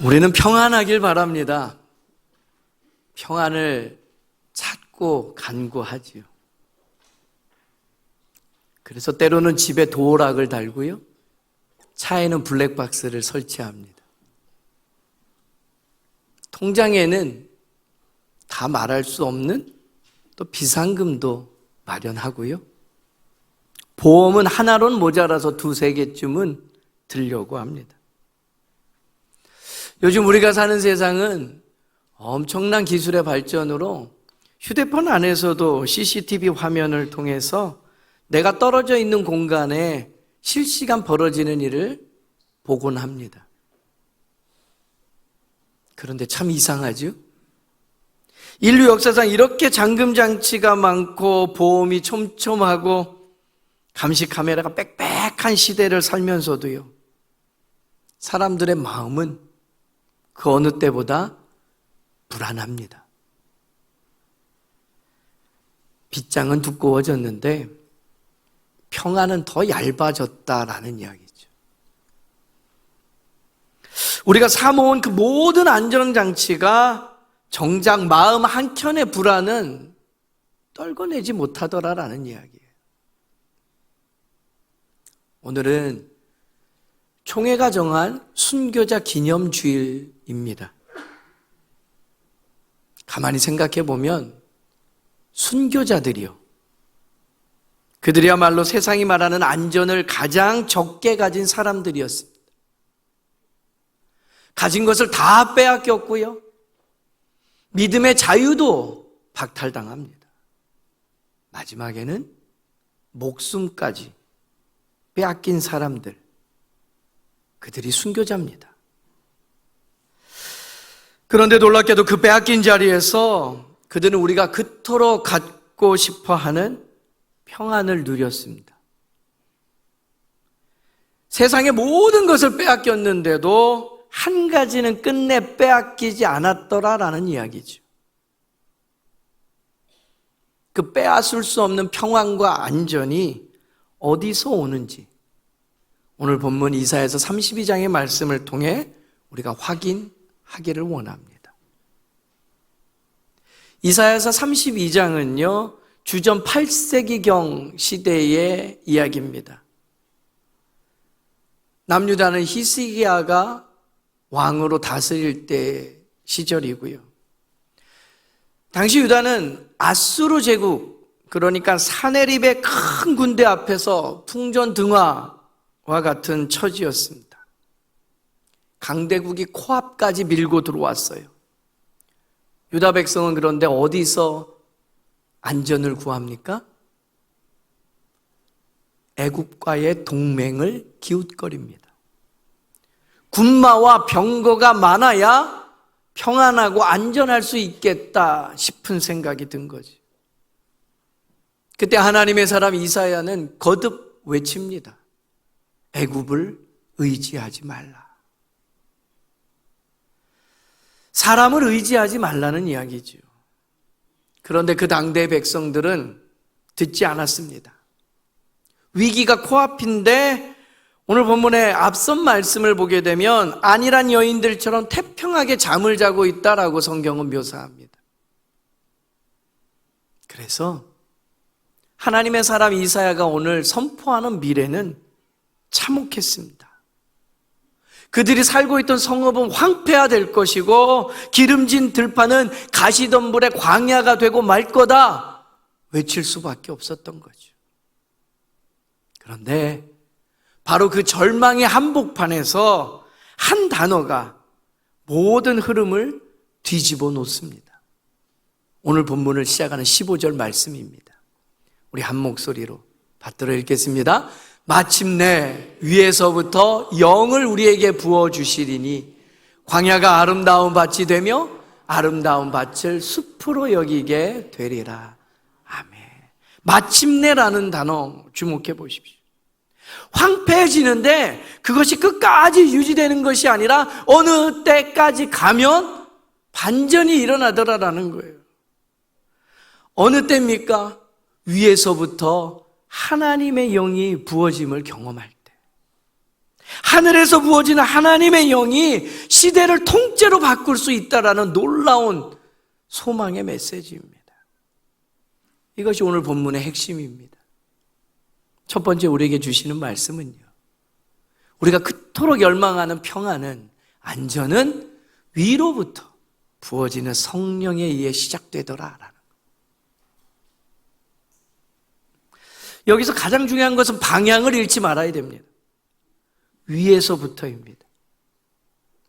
우리는 평안하길 바랍니다. 평안을 찾고 간구하지요. 그래서 때로는 집에 도어락을 달고요, 차에는 블랙박스를 설치합니다. 통장에는 다 말할 수 없는 또 비상금도 마련하고요, 보험은 하나로는 모자라서 두세 개쯤은 들려고 합니다. 요즘 우리가 사는 세상은 엄청난 기술의 발전으로 휴대폰 안에서도 CCTV 화면을 통해서 내가 떨어져 있는 공간에 실시간 벌어지는 일을 보곤 합니다. 그런데 참 이상하죠? 인류 역사상 이렇게 잠금장치가 많고 보험이 촘촘하고 감시 카메라가 빽빽한 시대를 살면서도요, 사람들의 마음은 그 어느 때보다 불안합니다. 빗장은 두꺼워졌는데 평안은 더 얇아졌다라는 이야기죠. 우리가 사모은 그 모든 안전장치가 정작 마음 한켠의 불안은 떨궈내지 못하더라라는 이야기예요. 오늘은 총회가 정한 순교자 기념주일입니다. 가만히 생각해 보면 순교자들이요, 그들이야말로 세상이 말하는 안전을 가장 적게 가진 사람들이었습니다. 가진 것을 다 빼앗겼고요, 믿음의 자유도 박탈당합니다. 마지막에는 목숨까지 빼앗긴 사람들, 그들이 순교자입니다. 그런데 놀랍게도 그 빼앗긴 자리에서 그들은 우리가 그토록 갖고 싶어하는 평안을 누렸습니다. 세상의 모든 것을 빼앗겼는데도 한 가지는 끝내 빼앗기지 않았더라라는 이야기죠. 그 빼앗을 수 없는 평안과 안전이 어디서 오는지 오늘 본문 이사야서 32장의 말씀을 통해 우리가 확인하기를 원합니다. 이사야서 32장은요, 주전 8세기경 시대의 이야기입니다. 남유다는 히스기야가 왕으로 다스릴 때 시절이고요. 당시 유다는 아수르 제국, 그러니까 사내립의 큰 군대 앞에서 풍전등화와 같은 처지였습니다. 강대국이 코앞까지 밀고 들어왔어요. 유다 백성은 그런데 어디서 안전을 구합니까? 애굽과의 동맹을 기웃거립니다. 군마와 병거가 많아야 평안하고 안전할 수 있겠다 싶은 생각이 든 거지. 그때 하나님의 사람 이사야는 거듭 외칩니다. 애굽을 의지하지 말라. 사람을 의지하지 말라는 이야기죠. 그런데 그 당대의 백성들은 듣지 않았습니다. 위기가 코앞인데 오늘 본문의 앞선 말씀을 보게 되면 안일한 여인들처럼 태평하게 잠을 자고 있다라고 성경은 묘사합니다. 그래서 하나님의 사람 이사야가 오늘 선포하는 미래는 참혹했습니다. 그들이 살고 있던 성읍은 황폐화될 것이고 기름진 들판은 가시덤불의 광야가 되고 말 거다 외칠 수밖에 없었던 거죠. 그런데 바로 그 절망의 한복판에서 한 단어가 모든 흐름을 뒤집어 놓습니다. 오늘 본문을 시작하는 15절 말씀입니다. 우리 한 목소리로 받들어 읽겠습니다. 마침내 위에서부터 영을 우리에게 부어주시리니 광야가 아름다운 밭이 되며 아름다운 밭을 숲으로 여기게 되리라. 아멘. 마침내라는 단어 주목해 보십시오. 황폐해지는데 그것이 끝까지 유지되는 것이 아니라 어느 때까지 가면 반전이 일어나더라라는 거예요. 어느 때입니까? 위에서부터 하나님의 영이 부어짐을 경험할 때, 하늘에서 부어지는 하나님의 영이 시대를 통째로 바꿀 수 있다라는 놀라운 소망의 메시지입니다. 이것이 오늘 본문의 핵심입니다. 첫 번째 우리에게 주시는 말씀은요, 우리가 그토록 열망하는 평안은, 안전은 위로부터 부어지는 성령에 의해 시작되더라라는 것. 여기서 가장 중요한 것은 방향을 잃지 말아야 됩니다. 위에서부터입니다.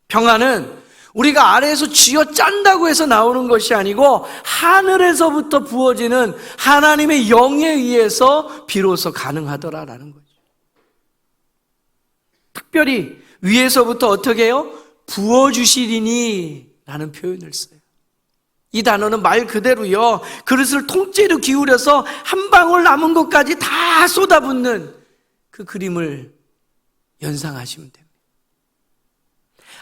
평안은 우리가 아래에서 쥐어 짠다고 해서 나오는 것이 아니고 하늘에서부터 부어지는 하나님의 영에 의해서 비로소 가능하더라라는 거죠. 특별히 위에서부터 어떻게 해요? 부어주시리니 라는 표현을 써요. 이 단어는 말 그대로요, 그릇을 통째로 기울여서 한 방울 남은 것까지 다 쏟아붓는 그 그림을 연상하시면 됩니다.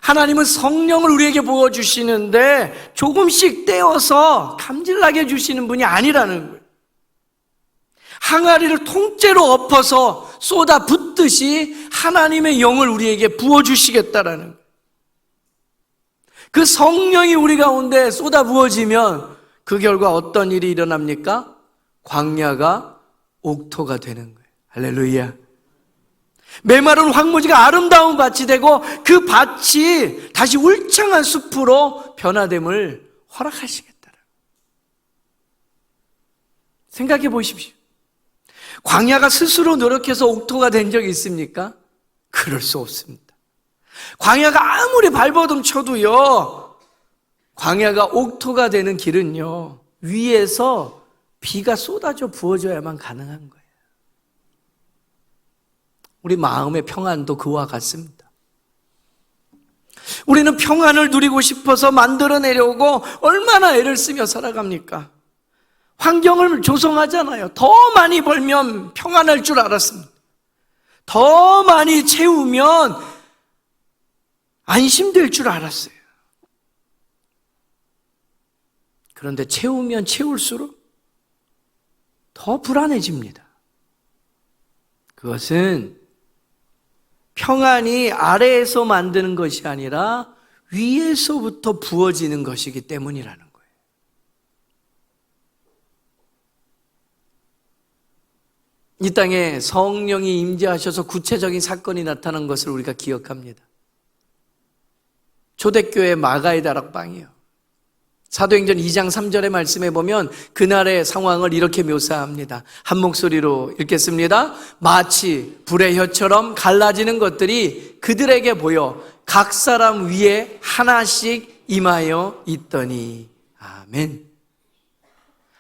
하나님은 성령을 우리에게 부어주시는데 조금씩 떼어서 감질나게 주시는 분이 아니라는 거예요. 항아리를 통째로 엎어서 쏟아붓듯이 하나님의 영을 우리에게 부어주시겠다라는 거예요. 그 성령이 우리 가운데 쏟아 부어지면 그 결과 어떤 일이 일어납니까? 광야가 옥토가 되는 거예요. 할렐루야. 메마른 황무지가 아름다운 밭이 되고 그 밭이 다시 울창한 숲으로 변화됨을 허락하시겠다. 생각해 보십시오. 광야가 스스로 노력해서 옥토가 된 적이 있습니까? 그럴 수 없습니다. 광야가 아무리 발버둥 쳐도요, 광야가 옥토가 되는 길은요, 위에서 비가 쏟아져 부어져야만 가능한 거예요. 우리 마음의 평안도 그와 같습니다. 우리는 평안을 누리고 싶어서 만들어내려고 얼마나 애를 쓰며 살아갑니까? 환경을 조성하잖아요. 더 많이 벌면 평안할 줄 알았습니다. 더 많이 채우면 안심될 줄 알았어요. 그런데 채우면 채울수록 더 불안해집니다. 그것은 평안이 아래에서 만드는 것이 아니라 위에서부터 부어지는 것이기 때문이라는 거예요. 이 땅에 성령이 임재하셔서 구체적인 사건이 나타난 것을 우리가 기억합니다. 초대교회 마가의 다락방이요. 사도행전 2장 3절의 말씀에 보면 그날의 상황을 이렇게 묘사합니다. 한 목소리로 읽겠습니다. 마치 불의 혀처럼 갈라지는 것들이 그들에게 보여 각 사람 위에 하나씩 임하여 있더니. 아멘.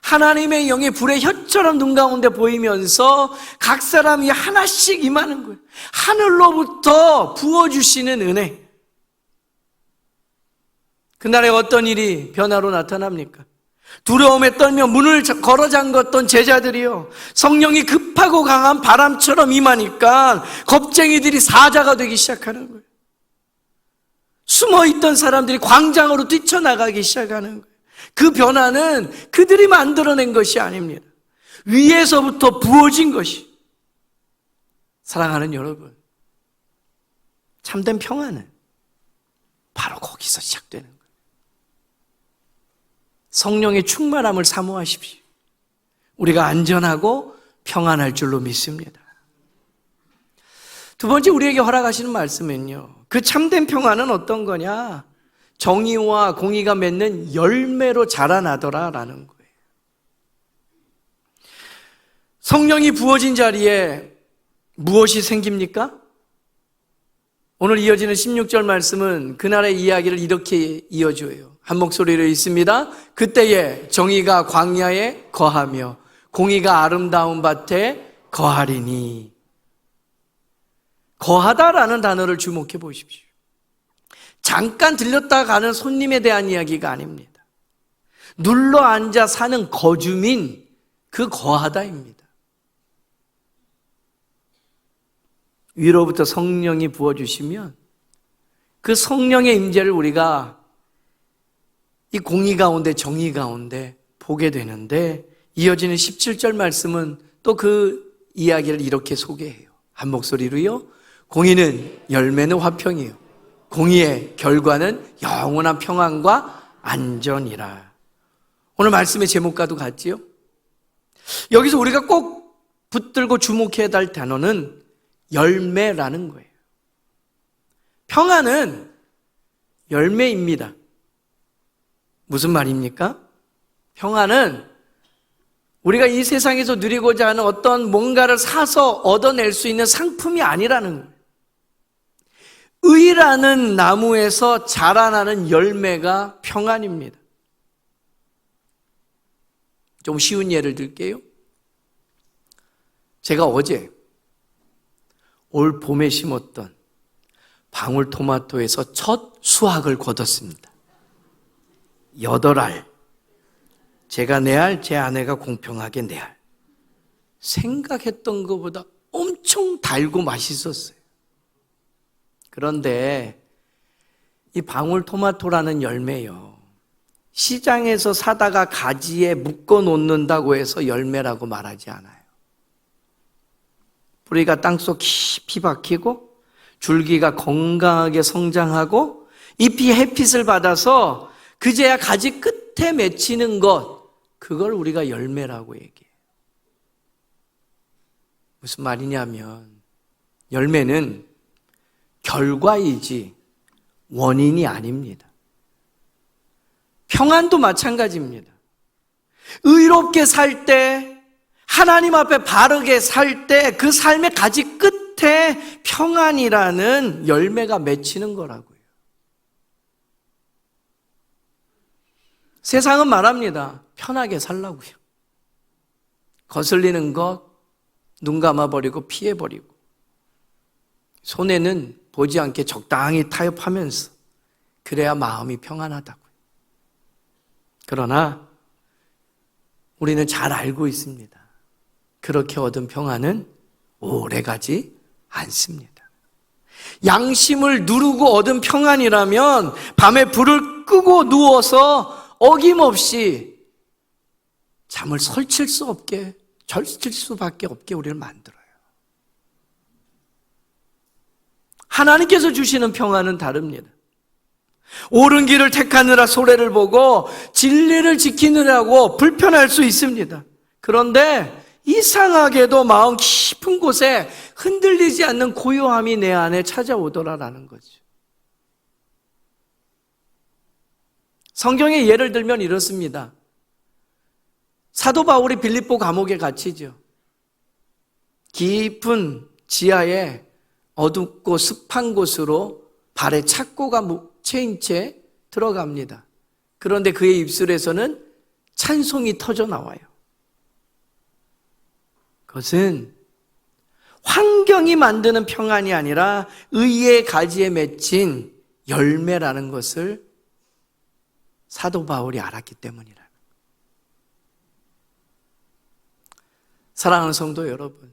하나님의 영이 불의 혀처럼 눈 가운데 보이면서 각 사람이 하나씩 임하는 거예요. 하늘로부터 부어주시는 은혜. 그날에 어떤 일이 변화로 나타납니까? 두려움에 떨며 문을 걸어 잠궜던 제자들이요, 성령이 급하고 강한 바람처럼 임하니까 겁쟁이들이 사자가 되기 시작하는 거예요. 숨어있던 사람들이 광장으로 뛰쳐나가기 시작하는 거예요. 그 변화는 그들이 만들어낸 것이 아닙니다. 위에서부터 부어진 것이. 사랑하는 여러분, 참된 평안은 바로 거기서 시작되는 거예요. 성령의 충만함을 사모하십시오. 우리가 안전하고 평안할 줄로 믿습니다. 두 번째 우리에게 허락하시는 말씀은요, 그 참된 평안은 어떤 거냐? 정의와 공의가 맺는 열매로 자라나더라라는 거예요. 성령이 부어진 자리에 무엇이 생깁니까? 오늘 이어지는 16절 말씀은 그날의 이야기를 이렇게 이어줘요. 한 목소리로 읽습니다. 그때에 정의가 광야에 거하며 공의가 아름다운 밭에 거하리니. 거하다라는 단어를 주목해 보십시오. 잠깐 들렸다 가는 손님에 대한 이야기가 아닙니다. 눌러 앉아 사는 거주민, 그 거하다입니다. 위로부터 성령이 부어주시면 그 성령의 임재를 우리가 이 공의 가운데 정의 가운데 보게 되는데, 이어지는 17절 말씀은 또 그 이야기를 이렇게 소개해요. 한 목소리로요. 공의는 열매는 화평이요 공의의 결과는 영원한 평안과 안전이라. 오늘 말씀의 제목과도 같지요? 여기서 우리가 꼭 붙들고 주목해야 할 단어는 열매라는 거예요. 평안은 열매입니다. 무슨 말입니까? 평안은 우리가 이 세상에서 누리고자 하는 어떤 뭔가를 사서 얻어낼 수 있는 상품이 아니라는 거예요. 의라는 나무에서 자라나는 열매가 평안입니다. 좀 쉬운 예를 들게요. 제가 어제 올 봄에 심었던 방울토마토에서 첫 수확을 거뒀습니다. 8알. 제가 4알, 제 아내가 공평하게 4알. 생각했던 것보다 엄청 달고 맛있었어요. 그런데 이 방울토마토라는 열매요, 시장에서 사다가 가지에 묶어 놓는다고 해서 열매라고 말하지 않아요. 뿌리가 땅속 깊이 박히고 줄기가 건강하게 성장하고 잎이 햇빛을 받아서 그제야 가지 끝에 맺히는 것, 그걸 우리가 열매라고 얘기해요. 무슨 말이냐면 열매는 결과이지 원인이 아닙니다. 평안도 마찬가지입니다. 의롭게 살 때, 하나님 앞에 바르게 살 때 그 삶의 가지 끝에 평안이라는 열매가 맺히는 거라고요. 세상은 말합니다. 편하게 살라고요. 거슬리는 것 눈 감아버리고 피해버리고, 손해는 보지 않게 적당히 타협하면서 그래야 마음이 평안하다고요. 그러나 우리는 잘 알고 있습니다. 그렇게 얻은 평안은 오래가지 않습니다. 양심을 누르고 얻은 평안이라면 밤에 불을 끄고 누워서 어김없이 잠을 설칠 수 없게, 절칠 수밖에 없게 우리를 만들어요. 하나님께서 주시는 평안은 다릅니다. 옳은 길을 택하느라 소래를 보고 진리를 지키느라고 불편할 수 있습니다. 그런데 이상하게도 마음 깊은 곳에 흔들리지 않는 고요함이 내 안에 찾아오더라라는 거죠. 성경의 예를 들면 이렇습니다. 사도 바울이 빌립보 감옥에 갇히죠. 깊은 지하에 어둡고 습한 곳으로 발에 착고가 채인 채 들어갑니다. 그런데 그의 입술에서는 찬송이 터져 나와요. 그것은 환경이 만드는 평안이 아니라 의의 가지에 맺힌 열매라는 것을 사도 바울이 알았기 때문이라. 사랑하는 성도 여러분,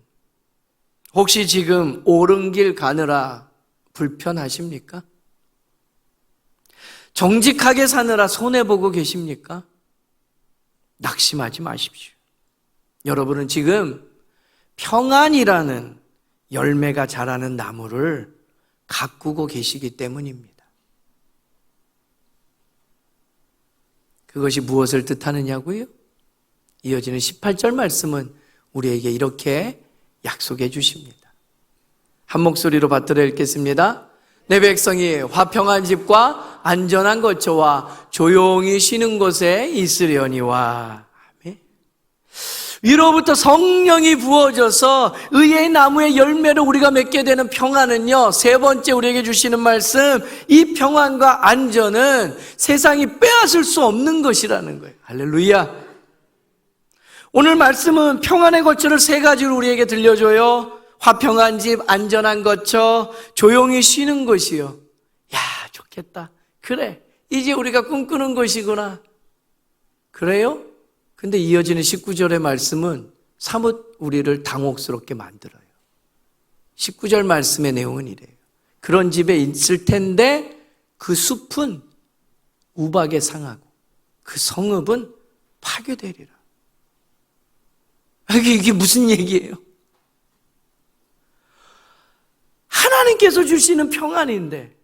혹시 지금 옳은 길 가느라 불편하십니까? 정직하게 사느라 손해보고 계십니까? 낙심하지 마십시오. 여러분은 지금 평안이라는 열매가 자라는 나무를 가꾸고 계시기 때문입니다. 그것이 무엇을 뜻하느냐고요? 이어지는 18절 말씀은 우리에게 이렇게 약속해 주십니다. 한 목소리로 받들어 읽겠습니다. 내 백성이 화평한 집과 안전한 거처와 조용히 쉬는 곳에 있으려니와. 아멘. 위로부터 성령이 부어져서 의의 나무의 열매를 우리가 맺게 되는 평안은요, 세 번째 우리에게 주시는 말씀, 이 평안과 안전은 세상이 빼앗을 수 없는 것이라는 거예요. 할렐루야. 오늘 말씀은 평안의 거처를 세 가지로 우리에게 들려줘요. 화평한 집, 안전한 거처, 조용히 쉬는 곳이요. 야, 좋겠다. 그래, 이제 우리가 꿈꾸는 것이구나. 그래요? 근데 이어지는 19절의 말씀은 사뭇 우리를 당혹스럽게 만들어요. 19절 말씀의 내용은 이래요. 그런 집에 있을 텐데 그 숲은 우박에 상하고 그 성읍은 파괴되리라. 이게 무슨 얘기예요? 하나님께서 주시는 평안인데,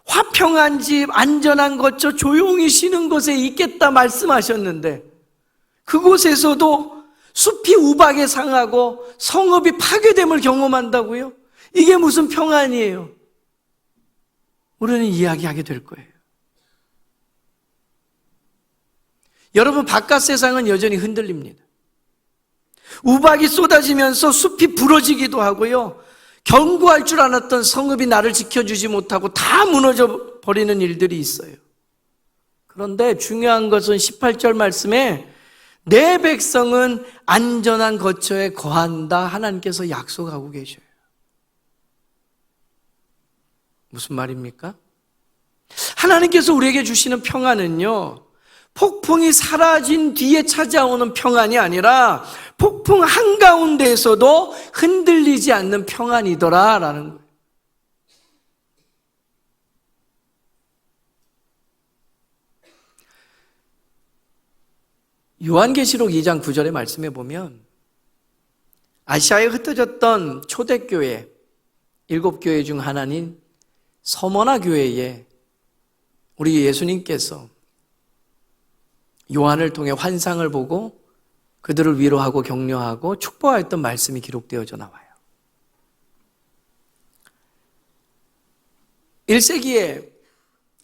화평한 집, 안전한 거처, 조용히 쉬는 곳에 있겠다 말씀하셨는데, 그곳에서도 숲이 우박에 상하고 성읍이 파괴됨을 경험한다고요? 이게 무슨 평안이에요? 우리는 이야기하게 될 거예요. 여러분, 바깥 세상은 여전히 흔들립니다. 우박이 쏟아지면서 숲이 부러지기도 하고요. 견고할 줄 알았던 성읍이 나를 지켜주지 못하고 다 무너져 버리는 일들이 있어요. 그런데 중요한 것은 18절 말씀에 내 백성은 안전한 거처에 거한다 하나님께서 약속하고 계셔요. 무슨 말입니까? 하나님께서 우리에게 주시는 평안은요, 폭풍이 사라진 뒤에 찾아오는 평안이 아니라 폭풍 한가운데에서도 흔들리지 않는 평안이더라라는 거예요. 요한계시록 2장 9절의 말씀에 보면 아시아에 흩어졌던 초대교회 7교회 중 하나인 서머나 교회에 우리 예수님께서 요한을 통해 환상을 보고 그들을 위로하고 격려하고 축복하였던 말씀이 기록되어져 나와요. 1세기에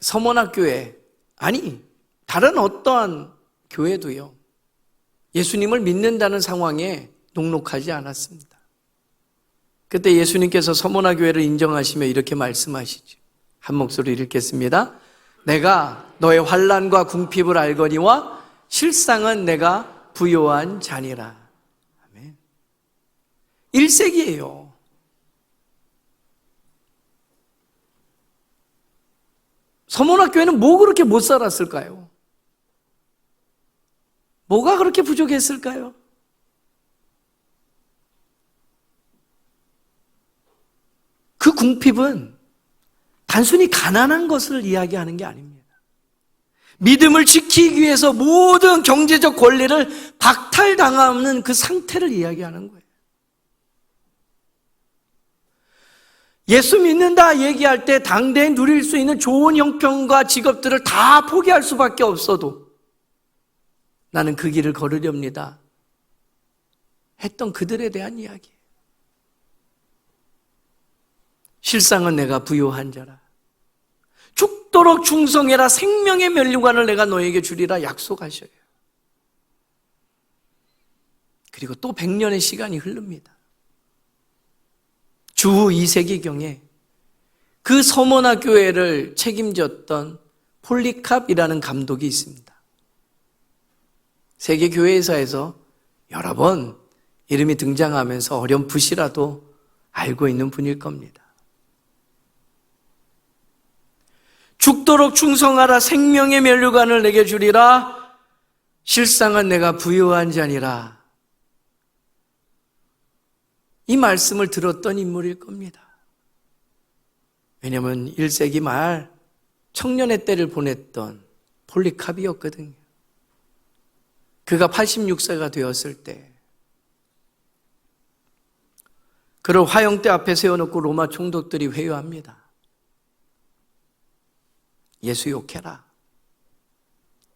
서머나 교회, 아니 다른 어떠한 교회도요, 예수님을 믿는다는 상황에 녹록하지 않았습니다. 그때 예수님께서 서머나 교회를 인정하시며 이렇게 말씀하시죠. 한 목소리 읽겠습니다. 내가 너의 환난과 궁핍을 알거니와 실상은 내가 부요한 자니라. 아멘. 1세기예요. 서머나 교회는 뭐 그렇게 못 살았을까요? 뭐가 그렇게 부족했을까요? 그 궁핍은 단순히 가난한 것을 이야기하는 게 아닙니다. 믿음을 지키기 위해서 모든 경제적 권리를 박탈당하는 그 상태를 이야기하는 거예요. 예수 믿는다 얘기할 때 당대에 누릴 수 있는 좋은 형편과 직업들을 다 포기할 수밖에 없어도 나는 그 길을 걸으렵니다 했던 그들에 대한 이야기예요. 실상은 내가 부요한 자라. 죽도록 충성해라. 생명의 면류관을 내가 너에게 주리라 약속하셔요. 그리고 또 100년의 시간이 흐릅니다. 주후 2세기경에 그 서머나 교회를 책임졌던 폴리캅이라는 감독이 있습니다. 세계 교회사에서 여러 번 이름이 등장하면서 어렴풋이라도 알고 있는 분일 겁니다. 죽도록 충성하라. 생명의 면류관을 내게 주리라. 실상은 내가 부요한 자니라. 이 말씀을 들었던 인물일 겁니다. 왜냐하면 1세기 말 청년의 때를 보냈던 폴리캅이었거든요. 그가 86세가 되었을 때 그를 화형대 앞에 세워놓고 로마 총독들이 회유합니다. 예수 욕해라.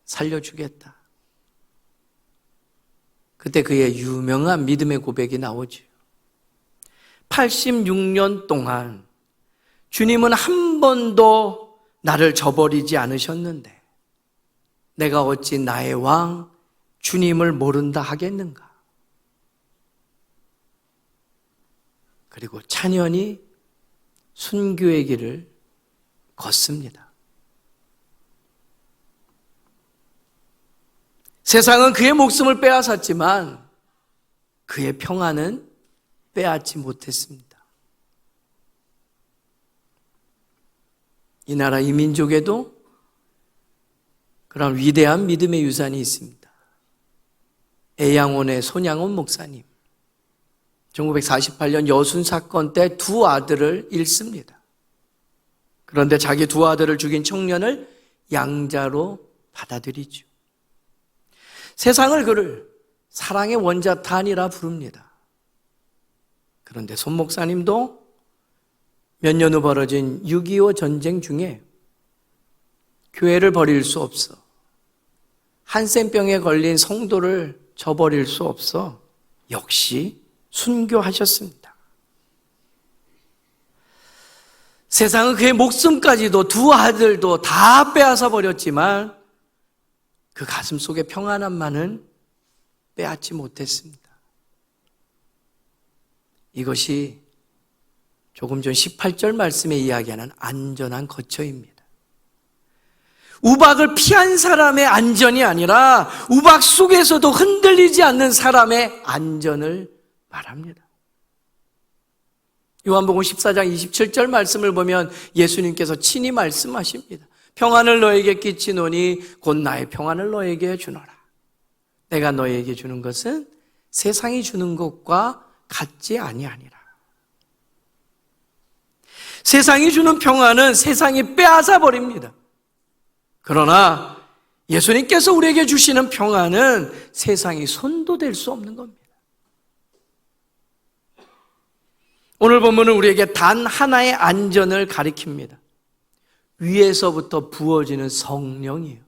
살려주겠다. 그때 그의 유명한 믿음의 고백이 나오죠. 86년 동안 주님은 한 번도 나를 저버리지 않으셨는데 내가 어찌 나의 왕 주님을 모른다 하겠는가? 그리고 찬연히 순교의 길을 걷습니다. 세상은 그의 목숨을 빼앗았지만 그의 평안은 빼앗지 못했습니다. 이 나라 이 민족에도 그런 위대한 믿음의 유산이 있습니다. 애양원의 손양원 목사님, 1948년 여순 사건 때 두 아들을 잃습니다. 그런데 자기 두 아들을 죽인 청년을 양자로 받아들이죠. 세상을 그를 사랑의 원자탄이라 부릅니다. 그런데 손 목사님도 몇 년 후 벌어진 6.25 전쟁 중에 교회를 버릴 수 없어. 한센병에 걸린 성도를 저버릴 수 없어. 역시 순교하셨습니다. 세상은 그의 목숨까지도 두 아들도 다 빼앗아 버렸지만 그 가슴 속의 평안함만은 빼앗지 못했습니다. 이것이 조금 전 18절 말씀에 이야기하는 안전한 거처입니다. 우박을 피한 사람의 안전이 아니라 우박 속에서도 흔들리지 않는 사람의 안전을 말합니다. 요한복음 14장 27절 말씀을 보면 예수님께서 친히 말씀하십니다. 평안을 너에게 끼치노니 곧 나의 평안을 너에게 주노라. 내가 너에게 주는 것은 세상이 주는 것과 같지 아니하니라. 세상이 주는 평안은 세상이 빼앗아 버립니다. 그러나 예수님께서 우리에게 주시는 평안은 세상이 손도 댈 수 없는 겁니다. 오늘 본문은 우리에게 단 하나의 안전을 가리킵니다. 위에서부터 부어지는 성령이에요.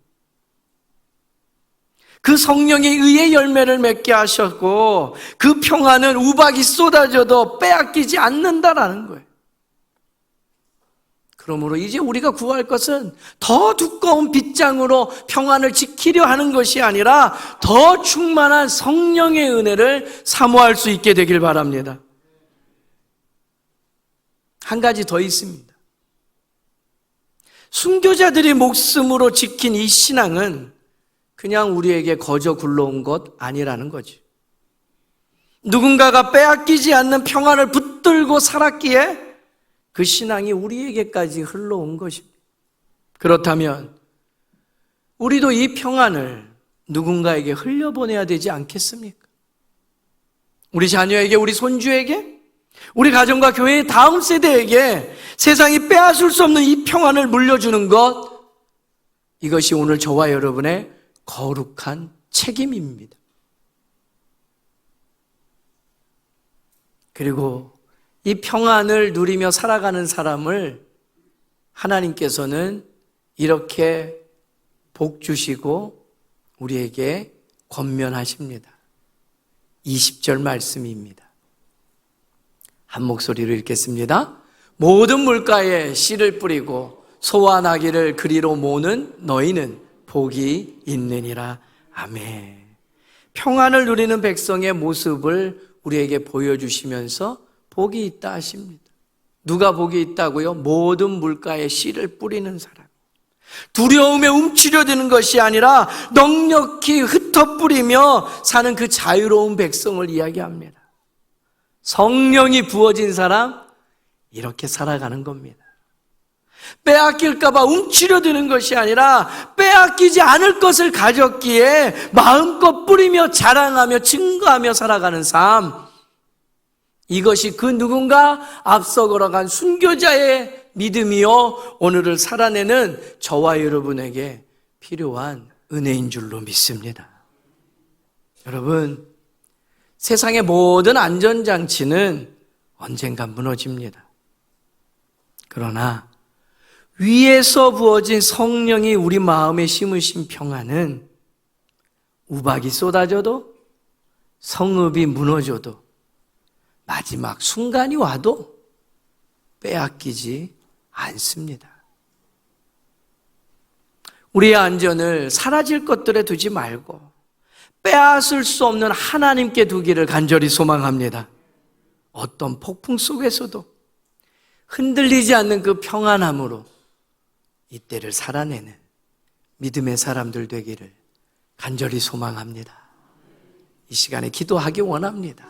그 성령에 의해 열매를 맺게 하셨고 그 평안은 우박이 쏟아져도 빼앗기지 않는다라는 거예요. 그러므로 이제 우리가 구할 것은 더 두꺼운 빗장으로 평안을 지키려 하는 것이 아니라 더 충만한 성령의 은혜를 사모할 수 있게 되길 바랍니다. 한 가지 더 있습니다. 순교자들이 목숨으로 지킨 이 신앙은 그냥 우리에게 거저 굴러온 것 아니라는 거지. 누군가가 빼앗기지 않는 평안을 붙들고 살았기에 그 신앙이 우리에게까지 흘러온 것입니다. 그렇다면 우리도 이 평안을 누군가에게 흘려보내야 되지 않겠습니까? 우리 자녀에게, 우리 손주에게, 우리 가정과 교회의 다음 세대에게 세상이 빼앗을 수 없는 이 평안을 물려주는 것, 이것이 오늘 저와 여러분의 거룩한 책임입니다. 그리고 이 평안을 누리며 살아가는 사람을 하나님께서는 이렇게 복 주시고 우리에게 권면하십니다. 20절 말씀입니다. 한 목소리로 읽겠습니다. 모든 물가에 씨를 뿌리고 소와 나귀를 그리로 모는 너희는 복이 있느니라. 아멘. 평안을 누리는 백성의 모습을 우리에게 보여주시면서 복이 있다 하십니다. 누가 복이 있다고요? 모든 물가에 씨를 뿌리는 사람. 두려움에 움츠려드는 것이 아니라 넉넉히 흩어뿌리며 사는 그 자유로운 백성을 이야기합니다. 성령이 부어진 사람, 이렇게 살아가는 겁니다. 빼앗길까 봐 움츠려드는 것이 아니라 빼앗기지 않을 것을 가졌기에 마음껏 뿌리며 자랑하며 증거하며 살아가는 삶, 이것이 그 누군가 앞서 걸어간 순교자의 믿음이요 오늘을 살아내는 저와 여러분에게 필요한 은혜인 줄로 믿습니다. 여러분, 세상의 모든 안전장치는 언젠가 무너집니다. 그러나 위에서 부어진 성령이 우리 마음에 심으신 평안은 우박이 쏟아져도 성읍이 무너져도 마지막 순간이 와도 빼앗기지 않습니다. 우리의 안전을 사라질 것들에 두지 말고 빼앗을 수 없는 하나님께 두기를 간절히 소망합니다. 어떤 폭풍 속에서도 흔들리지 않는 그 평안함으로 이때를 살아내는 믿음의 사람들 되기를 간절히 소망합니다. 이 시간에 기도하기 원합니다.